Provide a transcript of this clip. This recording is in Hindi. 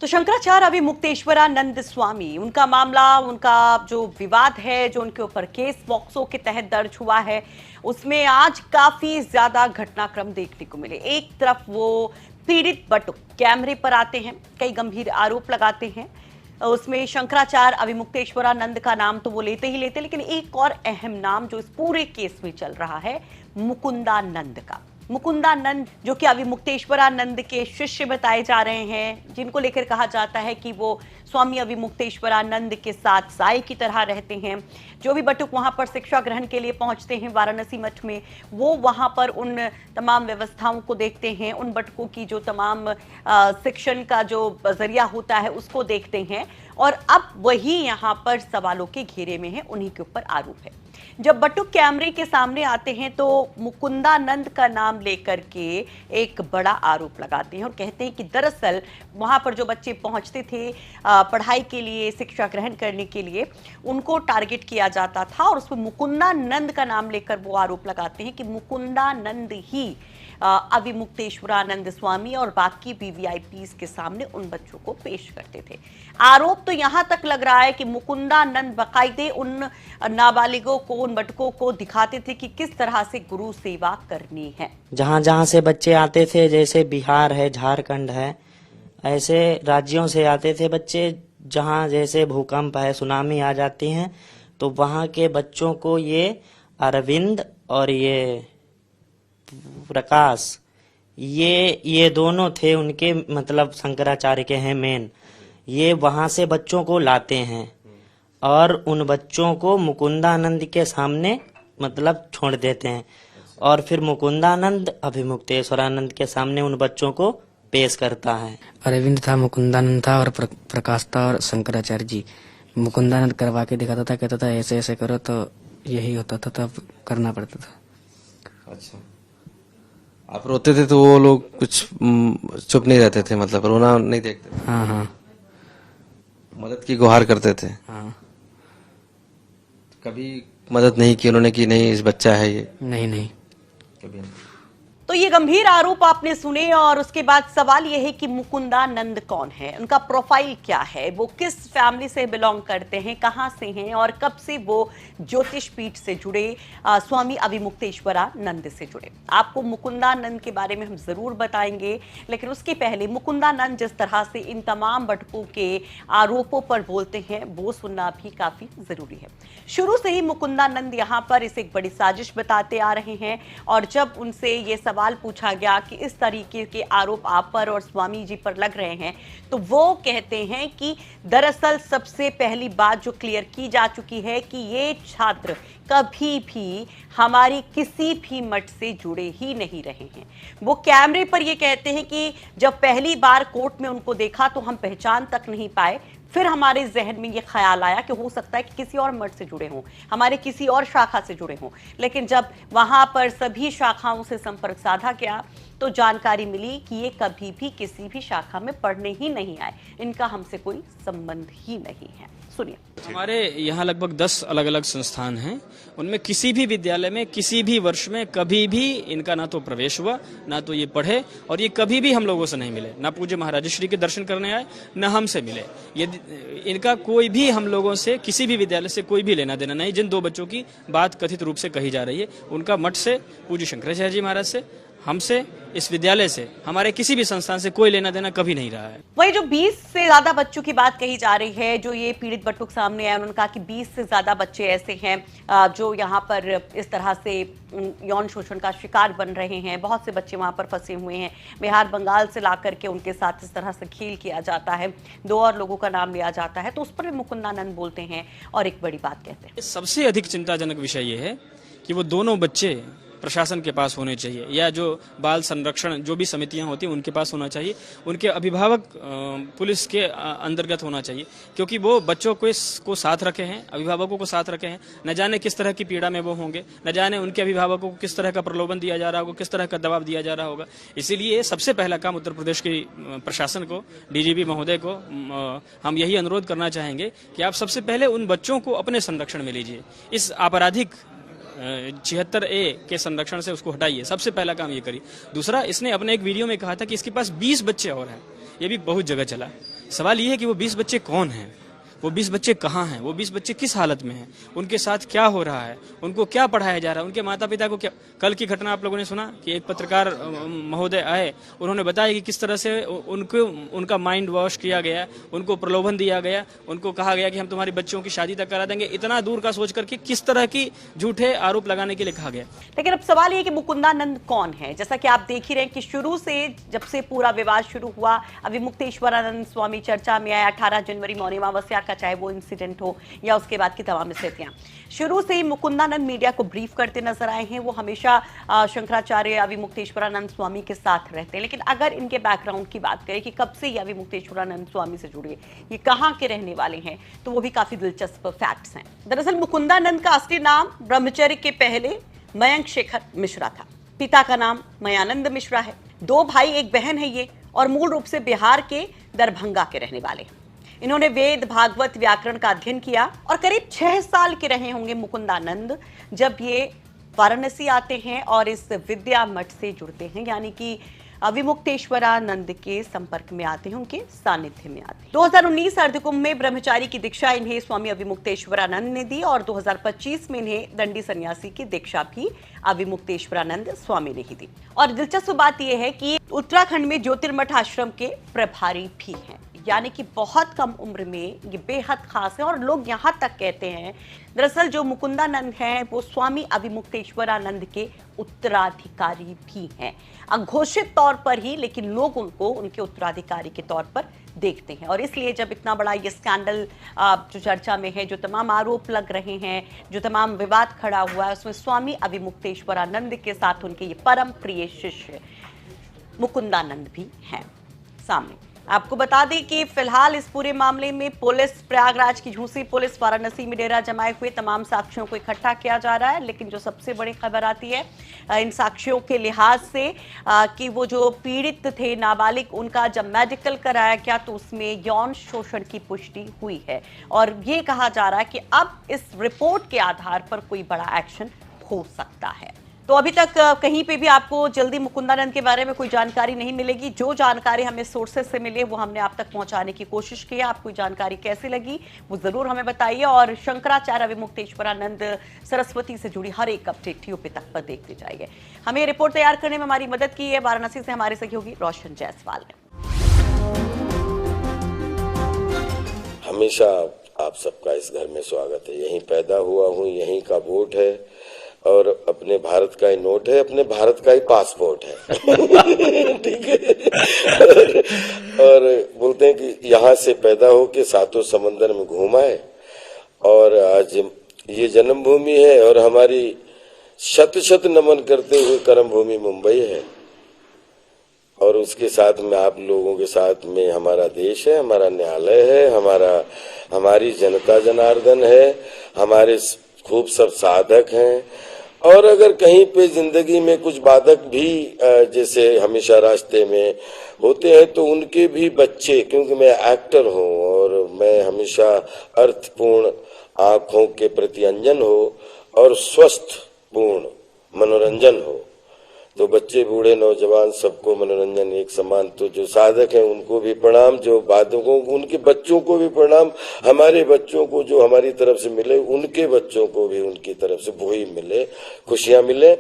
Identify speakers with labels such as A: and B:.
A: तो शंकराचार्य अभिमुक्तेश्वरानंद स्वामी, उनका मामला, उनका जो विवाद है, जो उनके ऊपर केस पॉक्सो के तहत दर्ज हुआ है, उसमें आज काफी ज्यादा घटनाक्रम देखने को मिले। एक तरफ वो पीड़ित बटुक कैमरे पर आते हैं, कई गंभीर आरोप लगाते हैं। उसमें शंकराचार्य अभिमुक्तेश्वरानंद का नाम तो वो लेते ही लेते, लेकिन एक और अहम नाम जो इस पूरे केस में चल रहा है, मुकुंदानंद का। मुकुंदानंद जो कि अभिमुक्तेश्वरानंद के शिष्य बताए जा रहे हैं, जिनको लेकर कहा जाता है कि वो स्वामी अभिमुक्तेश्वरानंद के साथ साए की तरह रहते हैं। जो भी बटुक वहां पर शिक्षा ग्रहण के लिए पहुंचते हैं वाराणसी मठ में, वो वहां पर उन तमाम व्यवस्थाओं को देखते हैं, उन बटुकों की जो तमाम शिक्षण का जो जरिया होता है उसको देखते हैं, और अब वही यहाँ पर सवालों के घेरे में है, उन्हीं के ऊपर आरोप है। जब बटुक कैमरे के सामने आते हैं तो मुकुंदानंद का नाम लेकर के एक बड़ा आरोप लगाते हैं और कहते हैं कि दरअसल वहां पर जो बच्चे पहुंचते थे पढ़ाई के लिए, शिक्षा ग्रहण करने के लिए, उनको टारगेट किया जाता था, और उसमें मुकुंदानंद का नाम लेकर वो आरोप लगाते हैं कि मुकुंदानंद ही अभिमुक्तेश्वरानंद स्वामी और बाकी वीवीआईपीज के सामने उन बच्चों को पेश करते थे। आरोप तो यहां तक लग रहा है कि मुकुंदानंद बाकायदे उन नाबालिगों को, उन बटुकों को दिखाते थे कि किस तरह से गुरु सेवा करनी है।
B: जहां जहां से बच्चे आते थे, जैसे बिहार है, झारखंड है, ऐसे राज्यों से आते थे बच्चे। जहां जैसे भूकंप है, सुनामी आ जाती है, तो वहां के बच्चों को ये अरविंद और ये प्रकाश, ये दोनों थे उनके, मतलब शंकराचार्य के हैं मेन। ये वहां से बच्चों को लाते हैं और उन बच्चों को मुकुंदानंद के सामने मतलब छोड़ देते हैं, और फिर मुकुंदानंद अभिमुक्तेश्वरानंद के सामने उन बच्चों को पेश करता है।
C: अरविंद था, मुकुंदानंद था और प्रकाश था, और शंकराचार्य जी। मुकुंदानंद करवा के दिखाता था, कहता था ऐसे ऐसे करो, तो यही होता था, तब करना पड़ता था।
D: अच्छा, आप रोते थे तो वो लोग कुछ चुप नहीं रहते थे, मतलब रोना नहीं देखते थे?
C: हाँ हाँ,
D: मदद की गुहार करते थे?
C: हाँ।
D: कभी मदद नहीं की उन्होंने कि नहीं इस बच्चा है ये?
C: नहीं नहीं,
D: कभी नहीं।
A: तो ये गंभीर आरोप आपने सुने, और उसके बाद सवाल यह है कि मुकुंदानंद कौन है, उनका प्रोफाइल क्या है, वो किस फैमिली से बिलोंग करते हैं, कहां से हैं, और कब से वो ज्योतिष पीठ से जुड़े, स्वामी अभिमुक्तेश्वरानंद से जुड़े। आपको मुकुंदानंद के बारे में हम जरूर बताएंगे, लेकिन उसके पहले मुकुंदानंद जिस तरह से इन तमाम बटुकों के आरोपों पर बोलते हैं, वो सुनना भी काफी जरूरी है। शुरू से ही मुकुंदानंद यहाँ पर इसे एक बड़ी साजिश बताते आ रहे हैं, और जब उनसे ये सवाल पूछा गया कि इस तरीके के आरोप आप पर और स्वामी जी पर लग रहे हैं, तो वो कहते हैं कि दरअसल सबसे पहली बात जो क्लियर की जा चुकी है कि ये छात्र कभी भी हमारी किसी भी मठ से जुड़े ही नहीं रहे हैं। वो कैमरे पर ये कहते हैं कि जब पहली बार कोर्ट में उनको देखा तो हम पहचान तक नहीं पाए, फिर हमारे जहन में ये ख्याल आया कि हो सकता है कि किसी और मठ से जुड़े हों, हमारे किसी और शाखा से जुड़े हों। लेकिन जब वहां पर सभी शाखाओं से संपर्क साधा गया तो जानकारी मिली कि ये कभी भी किसी भी शाखा में पढ़ने ही नहीं आए, इनका हमसे कोई संबंध ही नहीं है। सुनिए।
E: हमारे यहाँ लगभग 10 अलग अलग संस्थान हैं, उनमें किसी भी विद्यालय में किसी भी वर्ष में कभी भी इनका ना तो प्रवेश हुआ, ना तो ये पढ़े, और ये कभी भी हम लोगों से नहीं मिले, ना पूज्य महाराज श्री के दर्शन करने आए, ना हमसे मिले। यदि इनका कोई भी हम लोगों से, किसी भी विद्यालय से कोई भी लेना देना नहीं। जिन 2 बच्चों की बात कथित रूप से कही जा रही है, उनका मठ से, पूज्य शंकराचार्य जी महाराज से, हमसे, इस विद्यालय से, हमारे किसी भी संस्थान से कोई लेना देना कभी नहीं रहा है।
A: वही जो 20 से ज्यादा बच्चों की बात कही जा रही है, जो ये पीड़ित बटुक सामने आए, उन्होंने कहा कि 20 से ज्यादा बच्चे ऐसे हैं जो यहाँ पर इस तरह से यौन शोषण का शिकार बन रहे हैं। बहुत से बच्चे वहां पर फंसे हुए हैं, बिहार बंगाल से ला करके उनके साथ इस तरह से खेल किया जाता है, 2 और लोगों का नाम लिया जाता है। तो उस पर भी मुकुंदानंद बोलते हैं और एक बड़ी बात कहते हैं।
E: सबसे अधिक चिंताजनक विषय ये है कि वो दोनों बच्चे प्रशासन के पास होने चाहिए, या जो बाल संरक्षण जो भी समितियां होती हैं उनके पास होना चाहिए, उनके अभिभावक पुलिस के अंतर्गत होना चाहिए, क्योंकि वो बच्चों को साथ रखे हैं, अभिभावकों को साथ रखे हैं। न जाने किस तरह की पीड़ा में वो होंगे, न जाने उनके अभिभावकों को किस तरह का प्रलोभन दिया जा रहा होगा, किस तरह का दबाव दिया जा रहा होगा। इसीलिए सबसे पहला काम उत्तर प्रदेश के प्रशासन को, डीजीपी महोदय को हम यही अनुरोध करना चाहेंगे कि आप सबसे पहले उन बच्चों को अपने संरक्षण में लीजिए। इस आपराधिक 76A के संरक्षण से उसको हटाइए, सबसे पहला काम ये करिए। दूसरा, इसने अपने एक वीडियो में कहा था कि इसके पास 20 बच्चे और हैं, ये भी बहुत जगह चला। सवाल ये है कि वो 20 बच्चे कौन हैं, वो 20 बच्चे कहाँ हैं, वो 20 बच्चे किस हालत में हैं, उनके साथ क्या हो रहा है, उनको क्या पढ़ाया जा रहा है, उनके माता पिता को क्या। कल की घटना आप लोगों ने सुना कि एक पत्रकार महोदय आए, उन्होंने बताया कि किस तरह से उनका माइंड वॉश किया गया, उनको प्रलोभन दिया गया, उनको कहा गया कि हम तुम्हारी बच्चों की शादी तक करा देंगे। इतना दूर का सोच करके किस तरह की झूठे आरोप लगाने के लिए कहा गया।
A: लेकिन अब सवाल ये कि मुकुंदानंद कौन है। जैसा कि आप देख ही रहे हैं कि शुरू से जब से पूरा विवाद शुरू हुआ, अविमुक्तेश्वरानंद स्वामी चर्चा में आया। 18 जनवरी मौनी अमावस्या का चाहे वो इंसिडेंट हो या उसके बाद की तमाम स्थितियां, शुरू से ही मुकुंदानंद मीडिया को ब्रीफ करते नजर आए हैं। वो हमेशा शंकराचार्य अविमुक्तेश्वरानंद स्वामी के साथ रहते हैं। लेकिन अगर इनके बैकग्राउंड की बात करें कि कब से ये अविमुक्तेश्वरानंद स्वामी से जुड़े, ये कहाँ के रहने वाले हैं, तो वो भी काफी दिलचस्प फैक्ट्स हैं। दरअसल मुकुंदानंद का असली नाम ब्रह्मचर्य के पहले मयंक शेखर मिश्रा था। पिता का नाम मयानंद मिश्रा है। 2 भाई 1 बहन है ये, और मूल रूप से बिहार के दरभंगा के रहने वाले हैं। इन्होंने वेद, भागवत, व्याकरण का अध्ययन किया और करीब 6 साल के रहे होंगे मुकुंदानंद जब ये वाराणसी आते हैं और इस विद्या मठ से जुड़ते हैं, यानी कि अविमुक्तेश्वरानंद के संपर्क में आते हैं, उनके सानिध्य में आते हैं। 2019 अर्धकुंभ में ब्रह्मचारी की दीक्षा इन्हें स्वामी अविमुक्तेश्वरानंद ने दी और 2025 में इन्हें दंडी सन्यासी की दीक्षा भी अविमुक्तेश्वरानंद स्वामी ने ही दी। और दिलचस्प बात यह है कि उत्तराखंड में ज्योतिर्मठ आश्रम के प्रभारी भी हैं, यानी कि बहुत कम उम्र में ये बेहद खास है। और लोग यहाँ तक कहते हैं, दरअसल जो मुकुंदानंद हैं वो स्वामी अविमुक्तेश्वरानंद के उत्तराधिकारी भी हैं, अघोषित तौर पर ही, लेकिन लोग उनको उनके उत्तराधिकारी के तौर पर देखते हैं। और इसलिए जब इतना बड़ा ये स्कैंडल जो चर्चा में है, जो तमाम आरोप लग रहे हैं, जो तमाम विवाद खड़ा हुआ है, उसमें स्वामी अविमुक्तेश्वरानंद के साथ उनके ये परम प्रिय शिष्य मुकुंदानंद भी हैं सामने। आपको बता दें कि फिलहाल इस पूरे मामले में पुलिस, प्रयागराज की झूसी पुलिस वाराणसी में डेरा जमाए हुए तमाम साक्ष्यों को इकट्ठा किया जा रहा है। लेकिन जो सबसे बड़ी खबर आती है इन साक्ष्यों के लिहाज से कि वो जो पीड़ित थे नाबालिग, उनका जब मेडिकल कराया गया तो उसमें यौन शोषण की पुष्टि हुई है। और ये कहा जा रहा है कि अब इस रिपोर्ट के आधार पर कोई बड़ा एक्शन हो सकता है। तो अभी तक कहीं पे भी आपको जल्दी मुकुंदानंद के बारे में कोई जानकारी नहीं मिलेगी। जो जानकारी हमें सोर्सेस से मिले वो हमने आप तक पहुंचाने की कोशिश की है। आपको जानकारी कैसी लगी वो जरूर हमें बताइए। और शंकराचार्य अविमुक्तेश्वरानंद सरस्वती से जुड़ी हर एक अपडेट टीओपी तक पर देखते जाइए। हमें रिपोर्ट तैयार करने में हमारी मदद की है वाराणसी से हमारे सहयोगी रोशन जायसवाल ने।
F: हमेशा आप सबका इस घर में स्वागत है। यहीं पैदा हुआ हूँ, यहीं का वोट है और अपने भारत का ही नोट है, अपने भारत का ही पासपोर्ट है। ठीक है। और बोलते हैं कि यहाँ से पैदा होके 7 समंदर में घूम आए और आज ये जन्मभूमि है और हमारी शत शत नमन करते हुए कर्म भूमि मुंबई है। और उसके साथ में आप लोगों के साथ में हमारा देश है, हमारा न्यायालय है, हमारी जनता जनार्दन है, हमारे खूब सब साधक हैं। और अगर कहीं पे जिंदगी में कुछ बाधक भी जैसे हमेशा रास्ते में होते हैं तो उनके भी बच्चे, क्योंकि मैं एक्टर हूँ और मैं हमेशा अर्थपूर्ण आंखों के प्रति अंजन हो और स्वस्थ पूर्ण मनोरंजन हो, तो बच्चे बूढ़े नौजवान सबको मनोरंजन एक समान। तो जो साधक हैं उनको भी प्रणाम, जो बाधकों उनके बच्चों को भी प्रणाम। हमारे बच्चों को जो हमारी तरफ से मिले उनके बच्चों को भी उनकी तरफ से वही मिले, खुशियां मिले।